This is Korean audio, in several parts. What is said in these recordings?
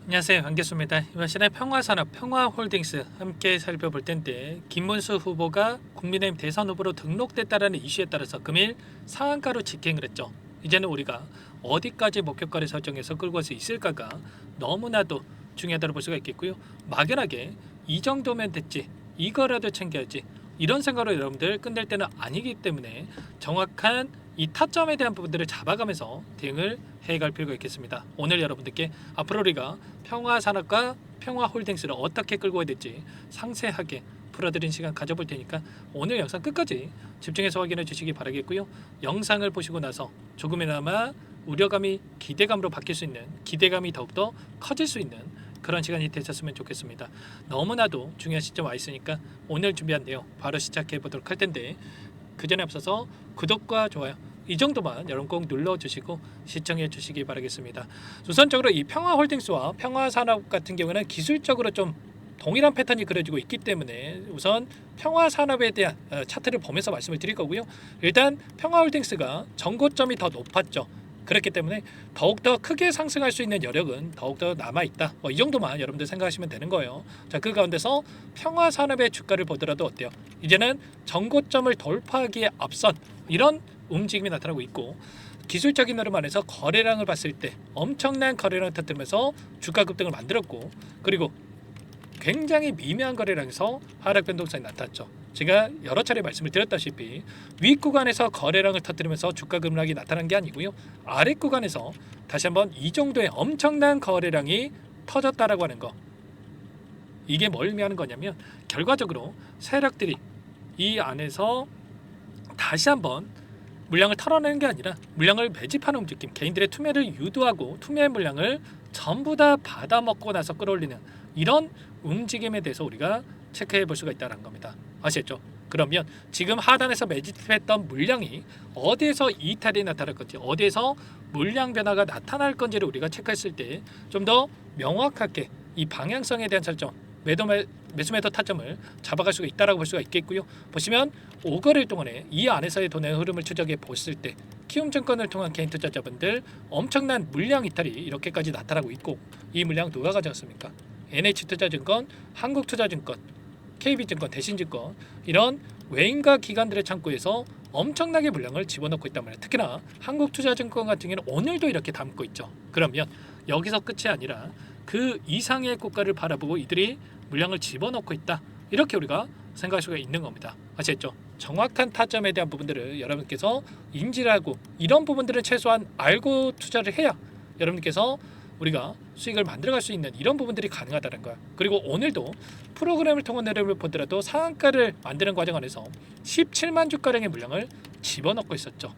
안녕하세요, 반갑습니다. 이번 시간에 평화산업, 평화홀딩스 함께 살펴볼 텐데, 김문수 후보가 국민의힘 대선 후보로 등록됐다라는 이슈에 따라서 금일 상한가로 직행을 했죠. 이제는 우리가 어디까지 목표가를 설정해서 끌고 갈 수 있을까가 너무나도 중요하다고 볼 수가 있겠고요. 막연하게 이 정도면 됐지, 이거라도 챙겨야지, 이런 생각으로 여러분들 끝낼 때는 아니기 때문에 정확한 이 타점에 대한 부분들을 잡아가면서 대응을 해갈 필요가 있겠습니다. 오늘 여러분들께 앞으로 우리가 평화산업과 평화홀딩스를 어떻게 끌고 가야 될지 상세하게 풀어드린 시간 가져볼 테니까 오늘 영상 끝까지 집중해서 확인해 주시기 바라겠고요. 영상을 보시고 나서 조금이나마 우려감이 기대감으로 바뀔 수 있는, 기대감이 더욱더 커질 수 있는 그런 시간이 되셨으면 좋겠습니다. 너무나도 중요한 시점 와 있으니까 오늘 준비한 내용 바로 시작해 보도록 할 텐데, 그 전에 앞서서 구독과 좋아요 이 정도만 여러분 꼭 눌러주시고 시청해 주시기 바라겠습니다. 우선적으로 이 평화홀딩스와 평화산업 같은 경우는 기술적으로 좀 동일한 패턴이 그려지고 있기 때문에 우선 평화산업에 대한 차트를 보면서 말씀을 드릴 거고요. 일단 평화홀딩스가 전고점이 더 높았죠. 그렇기 때문에 더욱더 크게 상승할 수 있는 여력은 더욱더 남아있다. 이 정도만 여러분들 생각하시면 되는 거예요. 자, 그 가운데서 평화산업의 주가를 보더라도 어때요? 이제는 전고점을 돌파하기에 앞선 이런 움직임이 나타나고 있고, 기술적인 흐름 안에서 거래량을 봤을 때 엄청난 거래량을 터뜨리면서 주가 급등을 만들었고, 그리고 굉장히 미미한 거래량에서 하락 변동성이 나타났죠. 제가 여러 차례 말씀을 드렸다시피 윗 구간에서 거래량을 터뜨리면서 주가 급락이 나타난 게 아니고요, 아랫 구간에서 다시 한번 이 정도의 엄청난 거래량이 터졌다라고 하는 거, 이게 뭘 의미하는 거냐면 결과적으로 세력들이 이 안에서 다시 한번 물량을 털어내는 게 아니라 물량을 매집하는 움직임, 개인들의 투매를 유도하고 투매 물량을 전부 다 받아먹고 나서 끌어올리는 이런 움직임에 대해서 우리가 체크해 볼 수가 있다는 겁니다. 아시겠죠? 그러면 지금 하단에서 매집했던 물량이 어디에서 이탈이 나타날 건지, 어디에서 물량 변화가 나타날 건지를 우리가 체크했을 때 좀 더 명확하게 이 방향성에 대한 설정, 매수매도 타점을 잡아갈 수가 있다라고 볼 수가 있겠고요. 보시면 5거래일 동안에 이 안에서의 돈의 흐름을 추적해 보실 때 키움증권을 통한 개인 투자자분들 엄청난 물량 이탈이 이렇게까지 나타나고 있고, 이 물량 누가 가져갔습니까? NH투자증권, 한국투자증권, KB증권, 대신증권, 이런 외인과 기관들의 창구에서 엄청나게 물량을 집어넣고 있단 말이에요. 특히나 한국투자증권 같은 경우는 오늘도 이렇게 담고 있죠. 그러면 여기서 끝이 아니라 그 이상의 고가를 바라보고 이들이 물량을 집어넣고 있다, 이렇게 우리가 생각할 수가 있는 겁니다. 아시겠죠? 정확한 타점에 대한 부분들을 여러분께서 인지를 하고 이런 부분들을 최소한 알고 투자를 해야 여러분께서 우리가 수익을 만들어갈 수 있는 이런 부분들이 가능하다는 거야. 그리고 오늘도 프로그램을 통한 흐름을 보더라도 상한가를 만드는 과정 안에서 17만 주가량의 물량을 집어넣고 있었죠.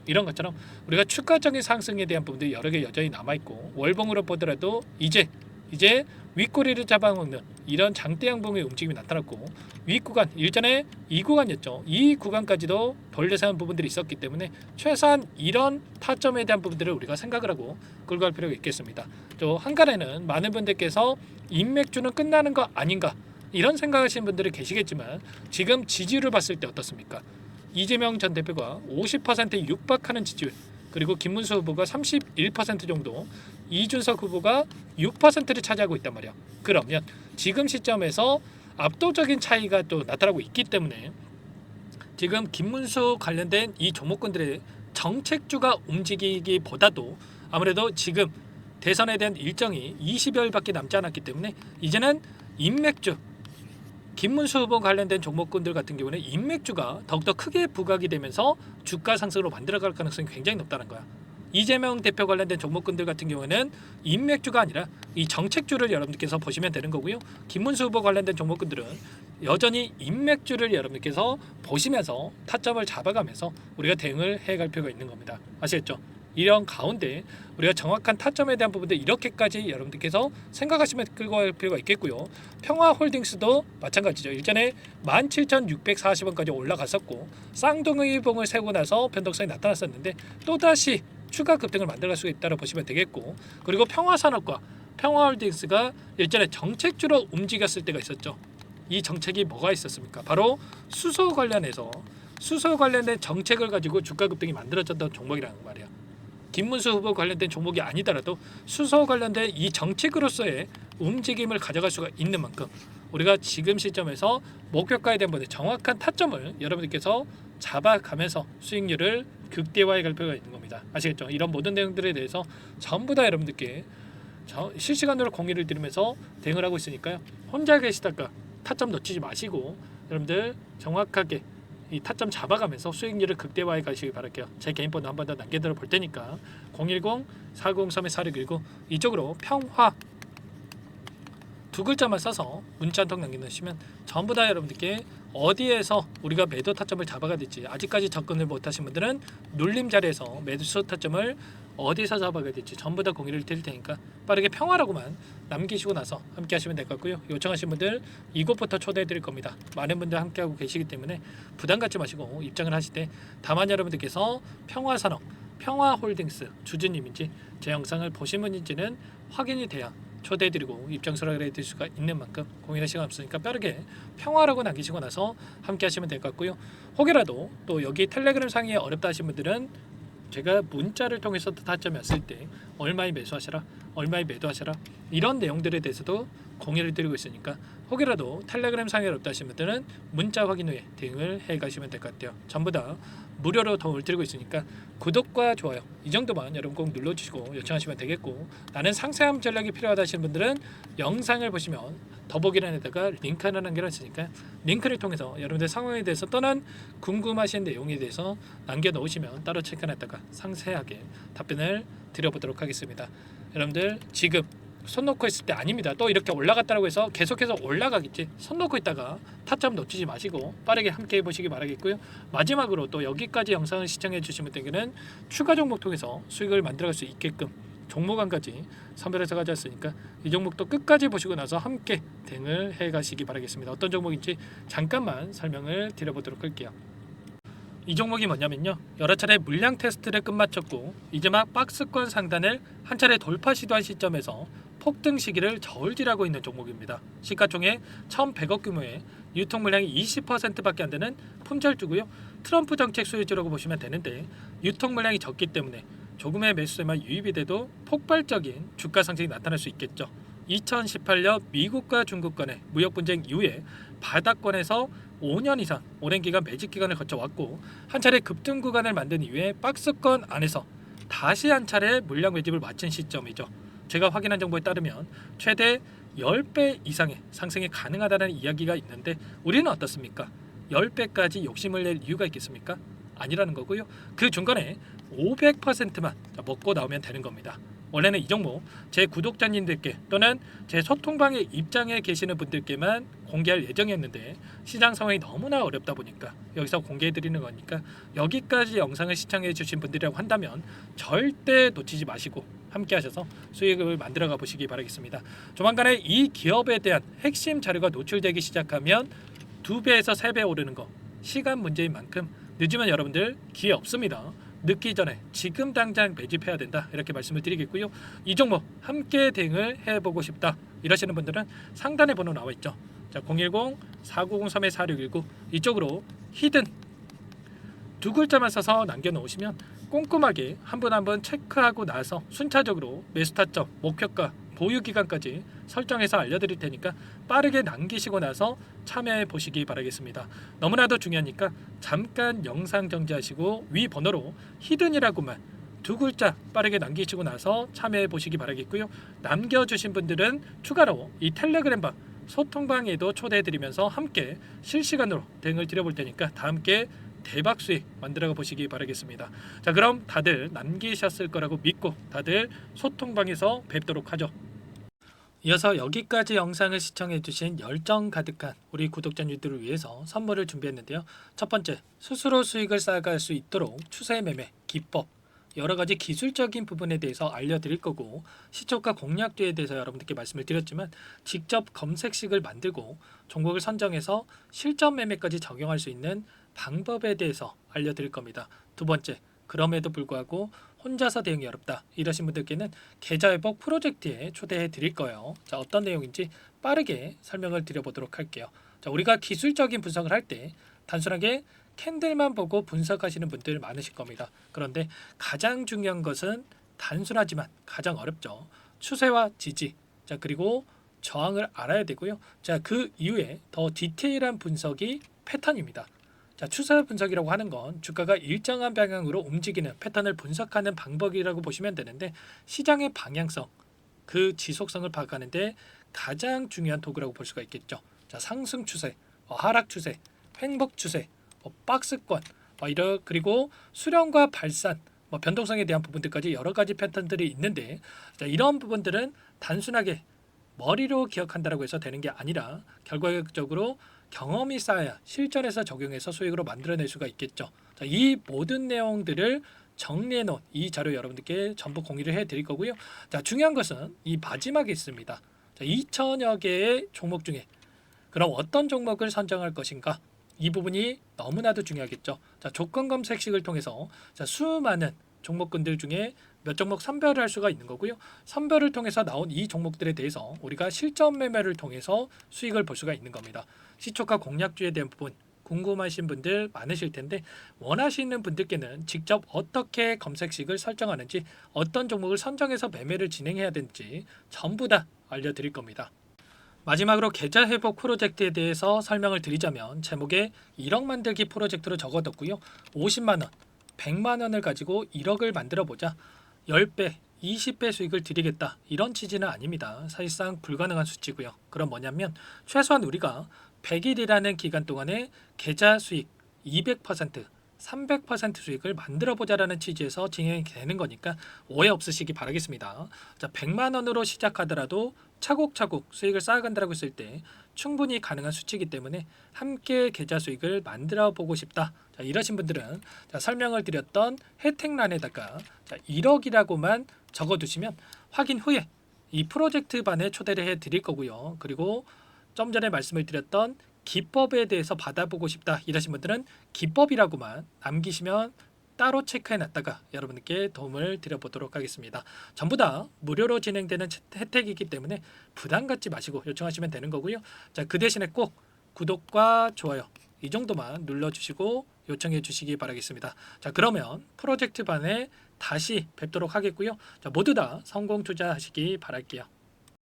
이런 것처럼 우리가 추가적인 상승에 대한 부분들이 여러 개 여전히 남아있고, 월봉으로 보더라도 이제 윗꼬리를 잡아먹는 이런 장대 양봉의 움직임이 나타났고, 윗구간, 일전에 이 구간이었죠. 이 구간까지도 돌려세운 부분들이 있었기 때문에 최소한 이런 타점에 대한 부분들을 우리가 생각을 하고 끌고 갈 필요가 있겠습니다. 또 한간에는 많은 분들께서 인맥주는 끝나는 거 아닌가, 이런 생각하시는 분들이 계시겠지만 지금 지지율을 봤을 때 어떻습니까? 이재명 전 대표가 50%에 육박하는 지지율, 그리고 김문수 후보가 31% 정도, 이준석 후보가 6%를 차지하고 있단 말이야. 그러면 지금 시점에서 압도적인 차이가 또 나타나고 있기 때문에 지금 김문수 관련된 이 종목군들의 정책주가 움직이기보다도 아무래도 지금 대선에 대한 일정이 20여일밖에 남지 않았기 때문에 이제는 인맥주, 김문수 후보 관련된 종목군들 같은 경우는 인맥주가 더욱더 크게 부각이 되면서 주가 상승으로 만들어갈 가능성이 굉장히 높다는 거야. 이재명 대표 관련된 종목군들 같은 경우는 인맥주가 아니라 이 정책주를 여러분들께서 보시면 되는 거고요. 김문수 후보 관련된 종목군들은 여전히 인맥주를 여러분들께서 보시면서 타점을 잡아가면서 우리가 대응을 해갈 필요가 있는 겁니다. 아시겠죠? 이런 가운데 우리가 정확한 타점에 대한 부분들 이렇게까지 여러분들께서 생각하시면 끌고 갈 필요가 있겠고요. 평화홀딩스도 마찬가지죠. 일전에 17,640원까지 올라갔었고 쌍둥이봉을 세고 나서 변동성이 나타났었는데 또다시 추가 급등을 만들어갈 수 있다고 보시면 되겠고, 그리고 평화산업과 평화홀딩스가 일전에 정책주로 움직였을 때가 있었죠. 이 정책이 뭐가 있었습니까? 바로 수소 관련해서 수소 관련된 정책을 가지고 주가 급등이 만들어졌던 종목이라는 말이야. 김문수 후보 관련된 종목이 아니더라도 수소 관련된 이 정책으로서의 움직임을 가져갈 수가 있는 만큼 우리가 지금 시점에서 목표가에 대한 정확한 타점을 여러분들께서 잡아가면서 수익률을 극대화해 갈 필요가 있는 겁니다. 아시겠죠? 이런 모든 내용들에 대해서 전부 다 여러분들께 실시간으로 공유를 드리면서 대응을 하고 있으니까요. 혼자 계시다가 타점 놓치지 마시고 여러분들 정확하게 이 타점 잡아가면서 수익률을 극대화해 가시기 바랄게요. 제 개인 번호 한 번 더 남겨드려 볼 테니까 010-403-4619 이쪽으로 평화 두 글자만 써서 문자 한 통 남겨주시면 전부 다 여러분들께 어디에서 우리가 매도 타점을 잡아가 될지 아직까지 접근을 못하신 분들은 눌림 자리에서 매수 타점을 어디서 잡아가 될지 전부 다 공유를 드릴 테니까 빠르게 평화라고만 남기시고 나서 함께 하시면 될 것 같고요. 요청하신 분들 이곳부터 초대해 드릴 겁니다. 많은 분들 함께 하고 계시기 때문에 부담 갖지 마시고 입장을 하실 때 다만 여러분들께서 평화산업, 평화홀딩스 주주님인지 제 영상을 보신 분인지는 확인이 돼야 초대해드리고 입장 수락을 해드릴 수가 있는 만큼 공유할 시간 없으니까 빠르게 평화라고 남기시고 나서 함께 하시면 될 것 같고요. 혹여라도 또 여기 텔레그램 상위에 어렵다 하신 분들은 제가 문자를 통해서 타점이 왔을 때 얼마에 매수하셔라, 얼마에 매도하셔라 이런 내용들에 대해서도 공유를 드리고 있으니까 혹여라도 텔레그램 상에 어렵다 하신 분들은 문자 확인 후에 대응을 해 가시면 될 것 같아요. 전부 다 무료로 도움을 드리고 있으니까 구독과 좋아요 이 정도만 여러분 꼭 눌러주시고 요청하시면 되겠고, 나는 상세한 전략이 필요하다 하시는 분들은 영상을 보시면 더보기란에다가 링크 하나 남겨놨으니까 링크를 통해서 여러분들 상황에 대해서 떠난 궁금하신 내용에 대해서 남겨놓으시면 따로 체크해놨다가 상세하게 답변을 드려보도록 하겠습니다. 여러분들 지금 손 놓고 있을 때 아닙니다. 또 이렇게 올라갔다고 해서 계속해서 올라가겠지. 손 놓고 있다가 타점 놓치지 마시고 빠르게 함께 해보시기 바라겠고요. 마지막으로 또 여기까지 영상을 시청해 주시면 되기는 추가 종목 통해서 수익을 만들어갈 수 있게끔 종목안까지 선별해서 가져왔으니까 이 종목도 끝까지 보시고 나서 함께 대응을 해 가시기 바라겠습니다. 어떤 종목인지 잠깐만 설명을 드려보도록 할게요. 이 종목이 뭐냐면요, 여러 차례 물량 테스트를 끝마쳤고 이제 막 박스권 상단을 한 차례 돌파 시도한 시점에서 폭등 시기를 저울질하고 있는 종목입니다. 시가총액 1,100억 규모의 유통 물량이 20%밖에 안 되는 품절주고요. 트럼프 정책 수혜주라고 보시면 되는데 유통 물량이 적기 때문에 조금의 매수세만 유입이 돼도 폭발적인 주가 상승이 나타날 수 있겠죠. 2018년 미국과 중국 간의 무역 분쟁 이후에 바닥권에서 5년 이상 오랜 기간 매집 기간을 거쳐왔고 한 차례 급등 구간을 만든 이후에 박스권 안에서 다시 한 차례 물량 매집을 마친 시점이죠. 제가 확인한 정보에 따르면 최대 10배 이상의 상승이 가능하다는 이야기가 있는데 우리는 어떻습니까? 10배까지 욕심을 낼 이유가 있겠습니까? 아니라는 거고요. 그 중간에 500%만 먹고 나오면 되는 겁니다. 원래는 이 종목 제 구독자님들께 또는 제 소통방에 입장해 계시는 분들께만 공개할 예정이었는데 시장 상황이 너무나 어렵다 보니까 여기서 공개해 드리는 거니까 여기까지 영상을 시청해 주신 분들이라고 한다면 절대 놓치지 마시고 함께 하셔서 수익을 만들어 가 보시기 바라겠습니다. 조만간에 이 기업에 대한 핵심 자료가 노출되기 시작하면 2배에서 3배 오르는 거 시간 문제인 만큼 늦으면 여러분들 기회 없습니다. 늦기 전에 지금 당장 매집해야 된다 이렇게 말씀을 드리겠고요. 이 종목 함께 대응을 해보고 싶다 이러시는 분들은 상단에 번호 나와 있죠. 자, 010-4903-4619 이쪽으로 히든 두 글자만 써서 남겨놓으시면 꼼꼼하게 한 분 한 분 체크하고 나서 순차적으로 매수 타점, 목표가, 보유 기간까지 설정해서 알려드릴 테니까 빠르게 남기시고 나서 참여해 보시기 바라겠습니다. 너무나도 중요하니까 잠깐 영상 정지하시고 위 번호로 히든이라고만 두 글자 빠르게 남기시고 나서 참여해 보시기 바라겠고요. 남겨주신 분들은 추가로 이 텔레그램방 소통방에도 초대해드리면서 함께 실시간으로 대응을 드려볼 테니까 다 함께 대박 수익 만들어 보시기 바라겠습니다. 자, 그럼 다들 남기셨을 거라고 믿고 다들 소통방에서 뵙도록 하죠. 이어서 여기까지 영상을 시청해주신 열정 가득한 우리 구독자님들을 위해서 선물을 준비했는데요. 첫 번째, 스스로 수익을 쌓아갈 수 있도록 추세 매매 기법, 여러 가지 기술적인 부분에 대해서 알려드릴 거고, 시초가 공략도에 대해서 여러분들께 말씀을 드렸지만 직접 검색식을 만들고 종목을 선정해서 실전 매매까지 적용할 수 있는 방법에 대해서 알려드릴 겁니다. 두 번째, 그럼에도 불구하고 혼자서 대응이 어렵다 이러신 분들께는 계좌회복 프로젝트에 초대해 드릴 거예요. 자, 어떤 내용인지 빠르게 설명을 드려보도록 할게요. 자, 우리가 기술적인 분석을 할 때 단순하게 캔들만 보고 분석하시는 분들 많으실 겁니다. 그런데 가장 중요한 것은 단순하지만 가장 어렵죠. 추세와 지지, 자 그리고 저항을 알아야 되고요. 자 그 이후에 더 디테일한 분석이 패턴입니다. 자 추세 분석이라고 하는 건 주가가 일정한 방향으로 움직이는 패턴을 분석하는 방법이라고 보시면 되는데 시장의 방향성, 그 지속성을 파악하는데 가장 중요한 도구라고 볼 수가 있겠죠. 자 상승 추세, 하락 추세, 횡복 추세, 박스권, 그리고 수렴과 발산, 변동성에 대한 부분들까지 여러 가지 패턴들이 있는데 자, 이런 부분들은 단순하게 머리로 기억한다라고 해서 되는 게 아니라 결과적으로 경험이 쌓아야 실전에서 적용해서 수익으로 만들어낼 수가 있겠죠. 자, 이 모든 내용들을 정리해 놓은 이 자료 여러분들께 전부 공유를 해 드릴 거고요. 자, 중요한 것은 이 마지막에 있습니다. 자, 2천여 개의 종목 중에 그럼 어떤 종목을 선정할 것인가? 이 부분이 너무나도 중요하겠죠. 자, 조건 검색식을 통해서 자, 수많은 종목군들 중에 몇 종목 선별을 할 수가 있는 거고요. 선별을 통해서 나온 이 종목들에 대해서 우리가 실전 매매를 통해서 수익을 볼 수가 있는 겁니다. 시초가 공략주에 대한 부분 궁금하신 분들 많으실 텐데 원하시는 분들께는 직접 어떻게 검색식을 설정하는지 어떤 종목을 선정해서 매매를 진행해야 되는지 전부 다 알려드릴 겁니다. 마지막으로 계좌 회복 프로젝트에 대해서 설명을 드리자면 제목에 1억 만들기 프로젝트로 적어뒀고요. 50만 원, 100만 원을 가지고 1억을 만들어 보자. 10배, 20배 수익을 드리겠다. 이런 취지는 아닙니다. 사실상 불가능한 수치고요. 그럼 뭐냐면 최소한 우리가 100일이라는 기간 동안에 계좌 수익 200%, 300% 수익을 만들어 보자라는 취지에서 진행이 되는 거니까 오해 없으시기 바라겠습니다. 자, 100만 원으로 시작하더라도 차곡차곡 수익을 쌓아간다고 했을 때 충분히 가능한 수치이기 때문에 함께 계좌 수익을 만들어 보고 싶다. 자, 이러신 분들은 자, 설명을 드렸던 혜택란에다가 자, 1억이라고만 적어두시면 확인 후에 이 프로젝트 반에 초대를 해 드릴 거고요. 그리고 좀 전에 말씀을 드렸던 기법에 대해서 받아보고 싶다 이러신 분들은 기법이라고만 남기시면 따로 체크해 놨다가 여러분께 도움을 드려보도록 하겠습니다. 전부 다 무료로 진행되는 혜택이기 때문에 부담 갖지 마시고 요청하시면 되는 거고요. 자, 그 대신에 꼭 구독과 좋아요 이 정도만 눌러주시고 요청해 주시기 바라겠습니다. 자, 그러면 프로젝트 반에 다시 뵙도록 하겠고요. 자, 모두 다 성공 투자하시기 바랄게요.